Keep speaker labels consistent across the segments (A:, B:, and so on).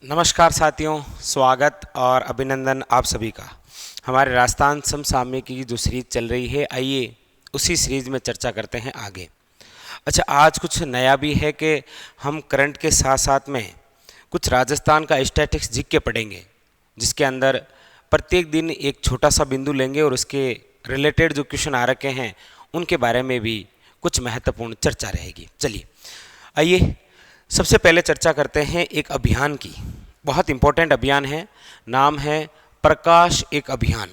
A: नमस्कार साथियों, स्वागत और अभिनंदन आप सभी का। हमारे राजस्थान समसामयिकी की जो सीरीज चल रही है, आइए उसी सीरीज में चर्चा करते हैं आगे। अच्छा, आज कुछ नया भी है कि हम करंट के साथ साथ में कुछ राजस्थान का स्टैटिक्स जीके के पढ़ेंगे, जिसके अंदर प्रत्येक दिन एक छोटा सा बिंदु लेंगे और उसके रिलेटेड जो क्वेश्चन आ रखे हैं उनके बारे में भी कुछ महत्वपूर्ण चर्चा रहेगी। चलिए आइए सबसे पहले चर्चा करते हैं एक अभियान की। बहुत इंपॉर्टेंट अभियान है, नाम है प्रकाश एक अभियान।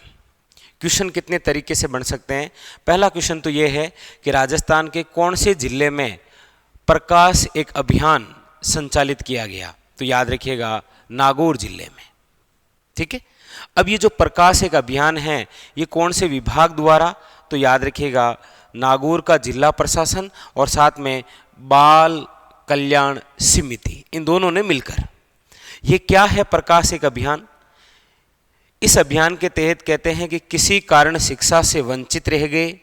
A: क्वेश्चन कितने तरीके से बन सकते हैं। पहला क्वेश्चन तो ये है कि राजस्थान के कौन से जिले में प्रकाश एक अभियान संचालित किया गया, तो याद रखिएगा नागौर जिले में। ठीक है, अब ये जो प्रकाश एक अभियान है ये कौन से विभाग द्वारा, तो याद रखिएगा नागौर का जिला प्रशासन और साथ में बाल कल्याण समिति, इन दोनों ने मिलकर। ये क्या है प्रकाश एक अभियान? इस अभियान के तहत कहते हैं कि किसी कारण शिक्षा से वंचित रह गए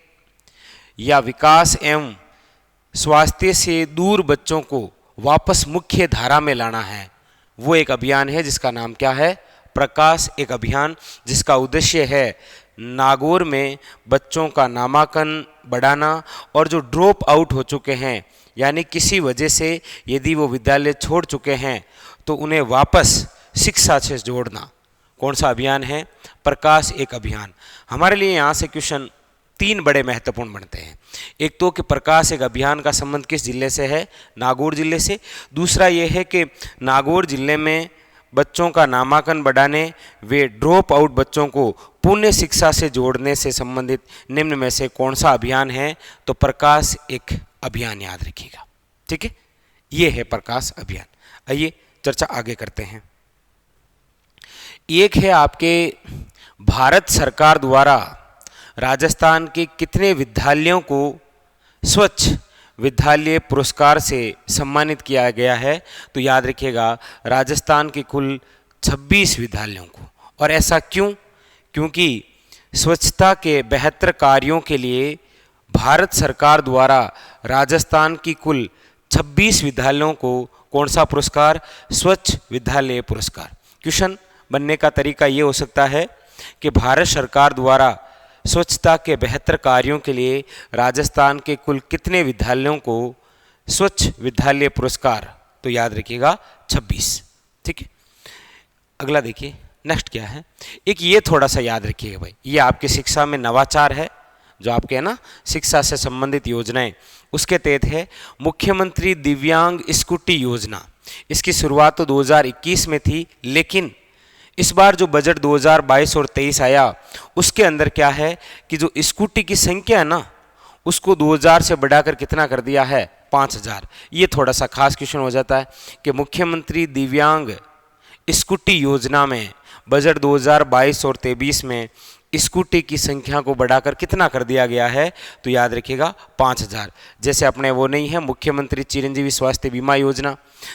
A: या विकास एवं स्वास्थ्य से दूर बच्चों को वापस मुख्य धारा में लाना है, वो एक अभियान है जिसका नाम क्या है? प्रकाश एक अभियान, जिसका उद्देश्य है नागौर में बच्चों का नामांकन बढ़ाना और जो ड्रॉप आउट हो चुके हैं, यानी किसी वजह से यदि वो विद्यालय छोड़ चुके हैं तो उन्हें वापस शिक्षा से जोड़ना। कौन सा अभियान है? प्रकाश एक अभियान। हमारे लिए यहाँ से क्वेश्चन तीन बड़े महत्वपूर्ण बनते हैं। एक तो कि प्रकाश एक अभियान का संबंध किस जिले से है? नागौर जिले से। दूसरा ये है कि नागौर जिले में बच्चों का नामांकन बढ़ाने वे ड्रॉप आउट बच्चों को पुण्य शिक्षा से जोड़ने से संबंधित निम्न में से कौन सा अभियान है? तो प्रकाश एक अभियान, याद रखिएगा। ठीक है, ये है प्रकाश अभियान। आइए चर्चा आगे करते हैं। एक है आपके भारत सरकार द्वारा राजस्थान के कितने विद्यालयों को स्वच्छ विद्यालय पुरस्कार से सम्मानित किया गया है? तो याद रखिएगा राजस्थान के कुल 26 विद्यालयों को। और ऐसा क्यों? क्योंकि स्वच्छता के बेहतर कार्यों के लिए भारत सरकार द्वारा राजस्थान की कुल 26 विद्यालयों को कौन सा पुरस्कार? स्वच्छ विद्यालय पुरस्कार। क्वेश्चन बनने का तरीका ये हो सकता है कि भारत सरकार द्वारा स्वच्छता के बेहतर कार्यों के लिए राजस्थान के कुल कितने विद्यालयों को स्वच्छ विद्यालय पुरस्कार? तो याद रखिएगा 26। ठीक है, अगला देखिए नेक्स्ट क्या है। एक ये थोड़ा सा याद रखिएगा भाई, ये आपकी शिक्षा में नवाचार है, जो आपके है ना शिक्षा से संबंधित योजनाएं, उसके तहत है मुख्यमंत्री दिव्यांग स्कूटी योजना। इसकी शुरुआत तो 2021 में थी, लेकिन इस बार जो बजट 2022 और 23 आया उसके अंदर क्या है कि जो स्कूटी की संख्या है ना उसको 2000 से बढ़ाकर कितना कर दिया है? 5000। ये थोड़ा सा खास क्वेश्चन हो जाता है कि मुख्यमंत्री दिव्यांग स्कूटी योजना में बजट 2022 और 23 में स्कूटी की संख्या को बढ़ाकर कितना कर दिया गया है? तो याद रखिएगा 5000। जैसे अपने वो नहीं है मुख्यमंत्री चिरंजीवी स्वास्थ्य बीमा योजना,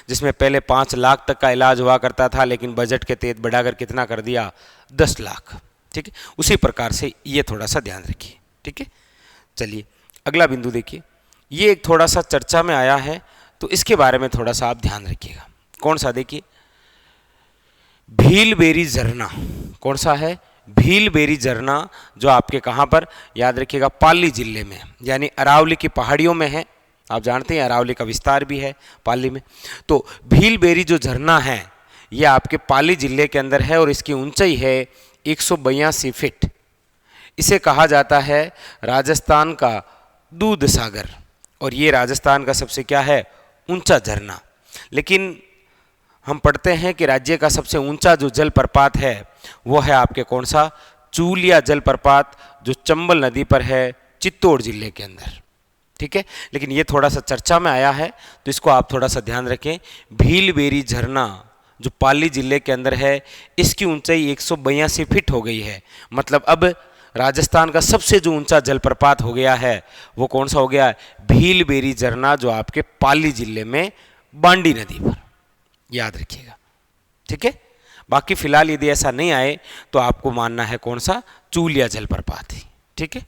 A: जिसमें पहले 5 लाख तक का इलाज हुआ करता था, लेकिन बजट के तहत बढ़ाकर कितना कर दिया? 10 लाख। ठीक है, उसी प्रकार से ये थोड़ा सा ध्यान रखिए। ठीक है, चलिए अगला बिंदु देखिए। ये एक थोड़ा सा चर्चा में आया है, तो इसके बारे में थोड़ा सा आप ध्यान रखिएगा। कौन सा? देखिए भीलबेरी झरना। कौन सा है? भीलबेरी झरना, जो आपके कहाँ पर? याद रखिएगा पाली जिले में, यानी अरावली की पहाड़ियों में है। आप जानते हैं अरावली का विस्तार भी है पाली में। तो भीलबेरी जो झरना है ये आपके पाली जिले के अंदर है और इसकी ऊंचाई है 182 फीट। इसे कहा जाता है राजस्थान का दूध सागर, और ये राजस्थान का सबसे क्या है? ऊंचा झरना। लेकिन हम पढ़ते हैं कि राज्य का सबसे ऊंचा जो जलप्रपात है वो है आपके कौन सा? चूलिया जलप्रपात, जो चंबल नदी पर है चित्तौड़ जिले के अंदर। ठीक है, लेकिन ये थोड़ा सा चर्चा में आया है तो इसको आप थोड़ा सा ध्यान रखें। भीलबेरी झरना जो पाली जिले के अंदर है, इसकी ऊंचाई 182 फीट हो गई है। मतलब अब राजस्थान का सबसे जो ऊंचा जलप्रपात हो गया है वो कौन सा हो गया? भीलबेरी झरना, जो आपके पाली जिले में बांडी नदी पर, याद रखिएगा। ठीक है, बाकी फिलहाल यदि ऐसा नहीं आए तो आपको मानना है कौन सा? चूलिया जलप्रपात ही। ठीक है,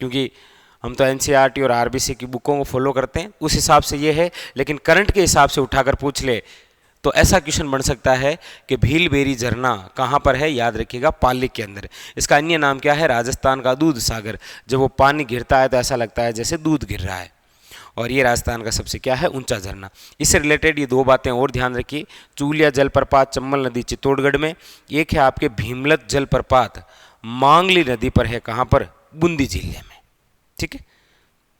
A: क्योंकि हम तो एनसीईआरटी और आरबीसी की बुकों को फॉलो करते हैं, उस हिसाब से ये है, लेकिन करंट के हिसाब से उठाकर पूछ ले तो ऐसा क्वेश्चन बन सकता है कि भीलबेरी झरना कहाँ पर है, याद रखिएगा पाली के अंदर। इसका अन्य नाम क्या है, राजस्थान का दूध सागर। जब वो पानी गिरता है तो ऐसा लगता है जैसे दूध गिर रहा है। और ये राजस्थान का सबसे क्या है, ऊंचा झरना। इससे रिलेटेड ये दो बातें और ध्यान रखिए, चूलिया जलप्रपात चंबल नदी चित्तौड़गढ़ में, एक है आपके भीमलत जलप्रपात मांगली नदी पर है, कहाँ पर, बूंदी जिले में। ठीक है,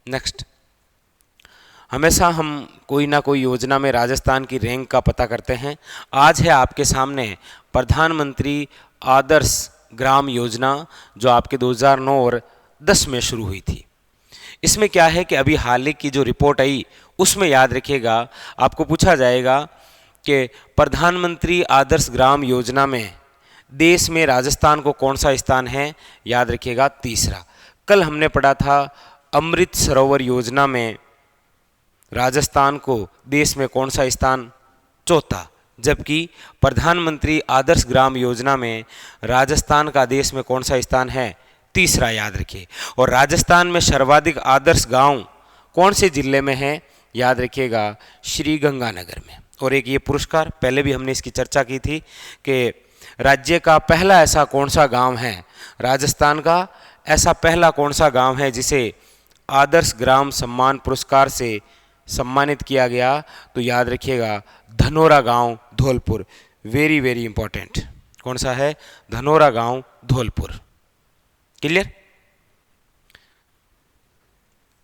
A: नेक्स्ट। हमेशा हम कोई ना कोई योजना में राजस्थान की रैंक का पता करते हैं। आज है आपके सामने प्रधानमंत्री आदर्श ग्राम योजना, जो आपके 2009 और 10 में शुरू हुई थी। इसमें क्या है कि अभी हाल ही की जो रिपोर्ट आई उसमें याद रखिएगा आपको पूछा जाएगा कि प्रधानमंत्री आदर्श ग्राम योजना में देश में राजस्थान को कौन सा स्थान है, याद रखिएगा तीसरा। कल हमने पढ़ा था अमृत सरोवर योजना में राजस्थान को देश में कौन सा स्थान, चौथा। जबकि प्रधानमंत्री आदर्श ग्राम योजना में राजस्थान का देश में कौन सा स्थान है, तीसरा, याद रखिए। और राजस्थान में सर्वाधिक आदर्श गांव कौन से जिले में है, याद रखिएगा श्री गंगानगर में। और एक ये पुरस्कार, पहले भी हमने इसकी चर्चा की थी कि राज्य का पहला ऐसा कौन सा गांव है, राजस्थान का ऐसा पहला कौन सा गांव है जिसे आदर्श ग्राम सम्मान पुरस्कार से सम्मानित किया गया, तो याद रखिएगा धनोरा गांव धौलपुर। वेरी वेरी इंपॉर्टेंट, कौन सा है, धनोरा गांव धौलपुर। क्लियर।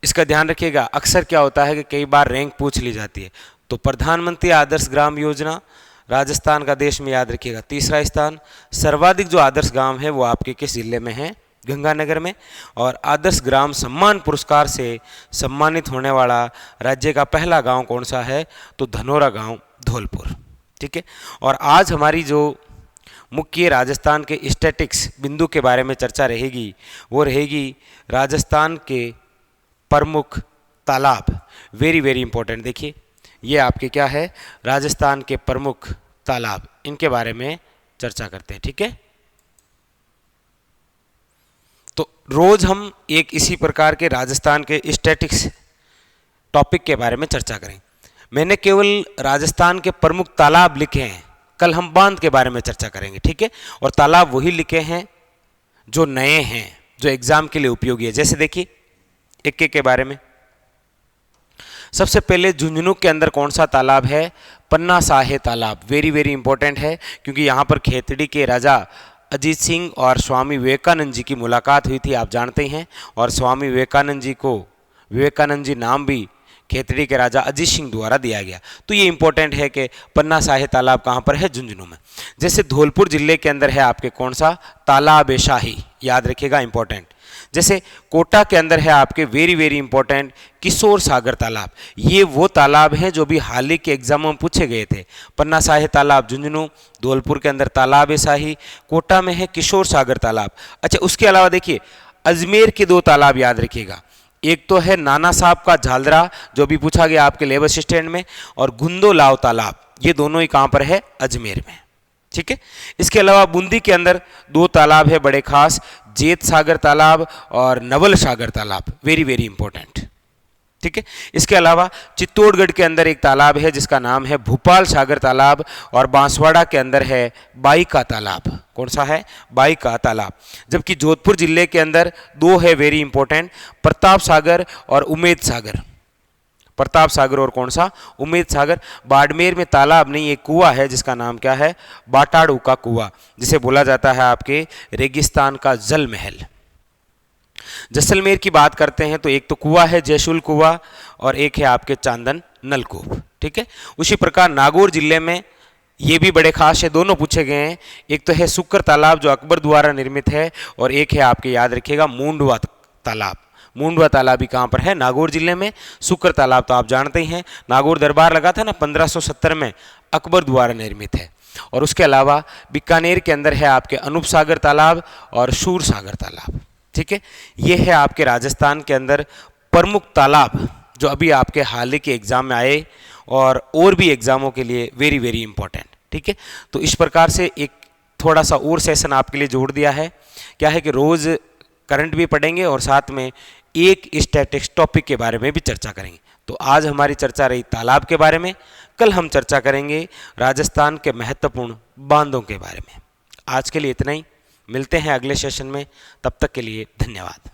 A: इसका ध्यान रखिएगा, अक्सर क्या होता है कि कई बार रैंक पूछ ली जाती है। तो प्रधानमंत्री आदर्श ग्राम योजना राजस्थान का देश में, याद रखिएगा तीसरा स्थान। सर्वाधिक जो आदर्श गांव है वो आपके किस जिले में है, गंगानगर में। और आदर्श ग्राम सम्मान पुरस्कार से सम्मानित होने वाला राज्य का पहला गांव कौन सा है, तो धनोरा गांव धौलपुर। ठीक है। और आज हमारी जो मुख्य राजस्थान के स्टैटिक्स बिंदु के बारे में चर्चा रहेगी, वो रहेगी राजस्थान के प्रमुख तालाब। Very very important. देखिए ये आपके क्या है, राजस्थान के प्रमुख तालाब, इनके बारे में चर्चा करते हैं। ठीक है। तो रोज हम एक इसी प्रकार के राजस्थान के स्टैटिक्स टॉपिक के बारे में चर्चा करें। मैंने केवल राजस्थान के प्रमुख तालाब लिखे हैं, कल हम बांध के बारे में चर्चा करेंगे। ठीक है। और तालाब वही लिखे हैं जो नए हैं, जो एग्जाम के लिए उपयोगी है। जैसे देखिए एक के बारे में, सबसे पहले झुंझुनू के अंदर कौन सा तालाब है, पन्ना साहे तालाब। वेरी वेरी इंपॉर्टेंट है, क्योंकि यहाँ पर खेतड़ी के राजा अजीत सिंह और स्वामी विवेकानंद जी की मुलाकात हुई थी, आप जानते हैं। और स्वामी विवेकानंद जी को विवेकानंद जी नाम भी खेतड़ी के राजा अजीत सिंह द्वारा दिया गया। तो ये इंपॉर्टेंट है कि पन्ना साहे तालाब कहाँ पर है, झुंझुनू में। जैसे धौलपुर जिले के अंदर है आपके कौन सा, तालाब ए शाही, याद रखिएगा इंपॉर्टेंट। जैसे कोटा के अंदर है आपके वेरी वेरी इंपॉर्टेंट किशोर सागर तालाब। ये वो तालाब हैं जो भी हाल ही के एग्जामों में पूछे गए थे। पन्ना साहे तालाब झुंझुनू, धौलपुर के अंदर तालाब ए शाही, कोटा में है किशोर सागर तालाब। अच्छा, उसके अलावा देखिए अजमेर के दो तालाब याद रखिएगा, एक तो है नाना साहब का झालरा जो भी पूछा गया आपके लेबर स्टैंड में, और गुंदो लाव तालाब, ये दोनों ही कहाँ पर है, अजमेर में। ठीक है। इसके अलावा बूंदी के अंदर दो तालाब है बड़े खास, जेत सागर तालाब और नवल सागर तालाब। Very very important. ठीक है। इसके अलावा चित्तौड़गढ़ के अंदर एक तालाब है जिसका नाम है भूपाल सागर तालाब, और बांसवाड़ा के अंदर है बाई का तालाब। कौन सा है, बाई का तालाब। जबकि जोधपुर जिले के अंदर दो है वेरी इंपॉर्टेंट, प्रताप सागर और उमेद सागर। प्रताप सागर और कौन सा, उमेद सागर। बाड़मेर में तालाब नहीं, एक कुआं है जिसका नाम क्या है, बाटाड़ू का कुआं, जिसे बोला जाता है आपके रेगिस्तान का जल महल। जैसलमेर की बात करते हैं तो एक तो कुआं है जयशुल कुआं, और एक है आपके चांदन नलकूप। ठीक है। उसी प्रकार नागौर जिले में ये भी बड़े खास है, दोनों पूछे गए हैं। एक तो है सुक्कर तालाब जो अकबर द्वारा निर्मित है, और एक है आपके याद रखिएगा मूंडवा तालाब। मूंडवा तालाब भी कहाँ पर है, नागौर जिले में। सुक्कर तालाब तो आप जानते ही हैं, नागौर दरबार लगा था ना 1570 में, अकबर द्वारा निर्मित है। और उसके अलावा बीकानेर के अंदर है आपके अनूप सागर तालाब और शूर सागर तालाब। ठीक है। ये है आपके राजस्थान के अंदर प्रमुख तालाब जो अभी आपके हाल ही के एग्जाम में आए, और भी एग्जामों के लिए वेरी वेरी इंपॉर्टेंट। ठीक है। तो इस प्रकार से एक थोड़ा सा और सेशन आपके लिए जोड़ दिया है। क्या है कि रोज करंट भी पढ़ेंगे और साथ में एक स्टैटिक्स टॉपिक के बारे में भी चर्चा करेंगे। तो आज हमारी चर्चा रही तालाब के बारे में, कल हम चर्चा करेंगे राजस्थान के महत्वपूर्ण बांधों के बारे में। आज के लिए इतना ही, मिलते हैं अगले सेशन में, तब तक के लिए धन्यवाद।